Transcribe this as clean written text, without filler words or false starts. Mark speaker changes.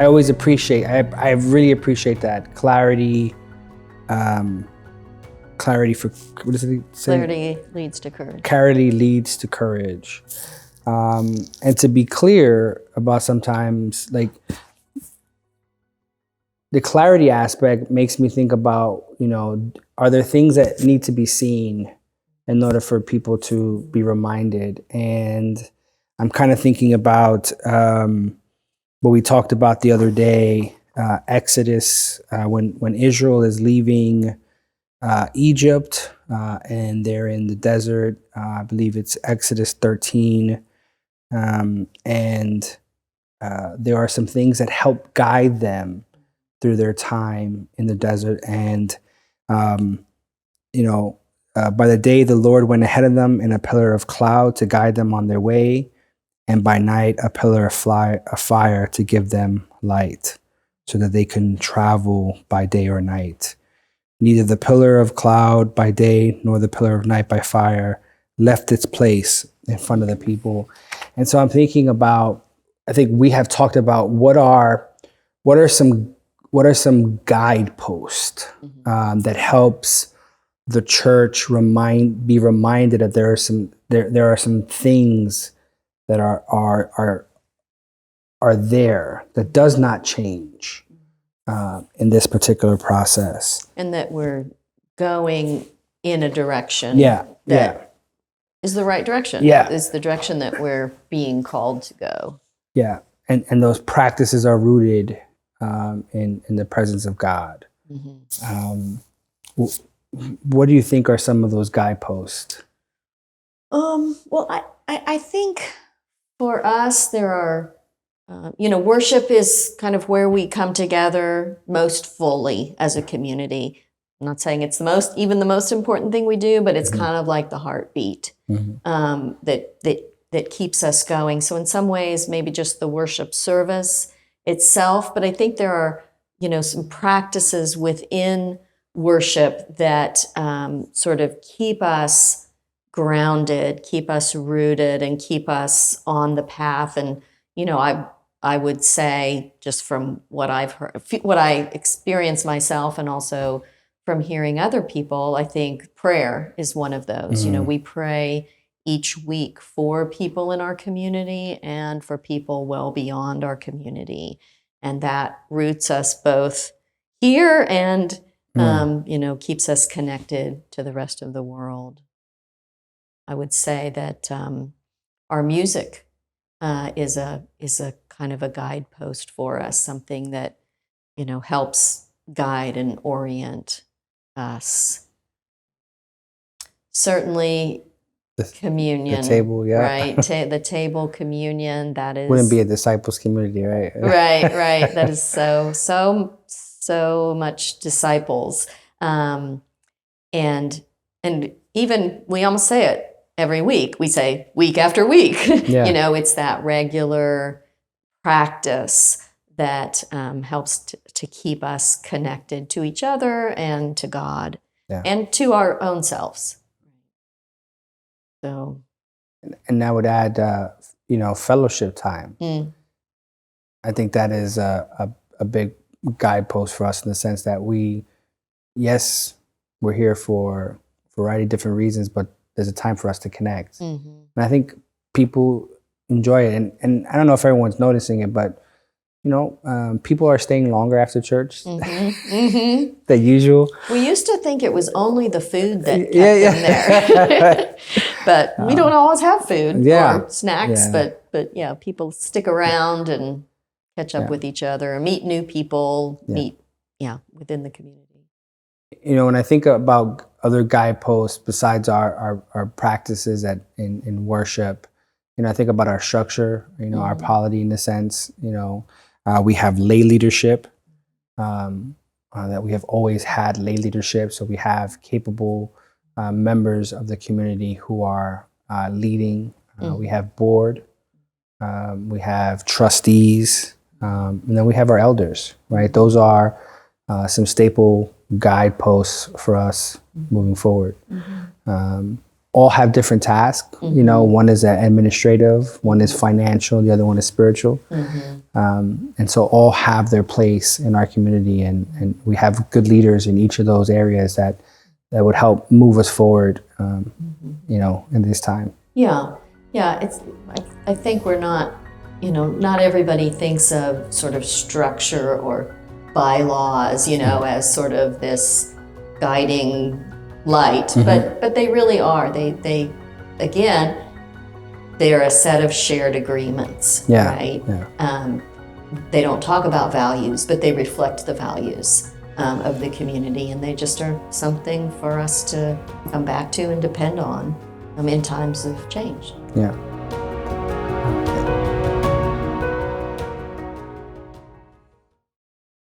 Speaker 1: I always appreciate, I really appreciate that clarity, clarity for, what does it say?
Speaker 2: Clarity leads to courage.
Speaker 1: Clarity leads to courage. And to be clear about sometimes, like, the clarity aspect makes me think about, are there things that need to be seen in order for people to be reminded? And I'm kind of thinking about what we talked about the other day, Exodus, when Israel is leaving Egypt and they're in the desert. I believe it's Exodus 13. And there are some things that help guide them through their time in the desert. And, by the day, the Lord went ahead of them in a pillar of cloud to guide them on their way. And by night, a pillar of fire to give them light so that they can travel by day or night. Neither the pillar of cloud by day nor the pillar of night by fire left its place in front of the people. And so I'm thinking about, I think we have talked about what are some guideposts that helps the church be reminded that there are some things that are there that does not change in this particular process,
Speaker 2: and that we're going in a direction
Speaker 1: that
Speaker 2: is the right direction. Is the direction that we're being called to go.
Speaker 1: And those practices are rooted in the presence of God. What do you think are some of those guideposts?
Speaker 2: Well, I think for us there are, worship is kind of where we come together most fully as a community. I'm not saying it's even the most important thing we do, but it's kind of like the heartbeat that keeps us going. So in some ways, maybe just the worship service itself, but I think there are, some practices within worship that sort of keep us grounded, keep us rooted, and keep us on the path. And, I would say, just from what I've heard, what I experience myself, and also from hearing other people, I think prayer is one of those. We pray each week for people in our community and for people well beyond our community. And that roots us both here and, keeps us connected to the rest of the world. I would say that our music is a kind of a guidepost for us, something that, helps guide and orient us. Certainly communion,
Speaker 1: the table,
Speaker 2: right? The table, communion, that is...
Speaker 1: Wouldn't be a disciples community, right?
Speaker 2: Right. That is so much disciples. And even, we almost say it every week. We say week after week. It's that regular practice that helps to keep us connected to each other and to God and to our own selves. So,
Speaker 1: and I would add, fellowship time. I think that is a big guidepost for us in the sense that we're here for a variety of different reasons, but there's a time for us to connect. And I think people enjoy it. And I don't know if everyone's noticing it, but, people are staying longer after church than usual.
Speaker 2: We used to think it was only the food that kept them there. But we don't always have food or snacks, but people stick around and catch up with each other, meet new people, within the community.
Speaker 1: When I think about other guideposts besides our practices in worship, I think about our structure, our polity in a sense. We have lay leadership, that we have always had lay leadership. So we have capable members of the community who are leading. We have board, we have trustees, and then we have our elders, right? Those are some staple guideposts for us moving forward. all have different tasks. You know, one is administrative, one is financial, the other one is spiritual. And so all have their place in our community, and we have good leaders in each of those areas that would help move us forward, you know, in this time.
Speaker 2: Yeah, yeah. I think we're not, you know, not everybody thinks of sort of structure or bylaws, you know, as sort of this guiding light, but they really are. They again, they're a set of shared agreements, right?
Speaker 1: Yeah.
Speaker 2: They don't talk about values, but they reflect the values of the community, and they just are something for us to come back to and depend on in times of change.
Speaker 1: Yeah.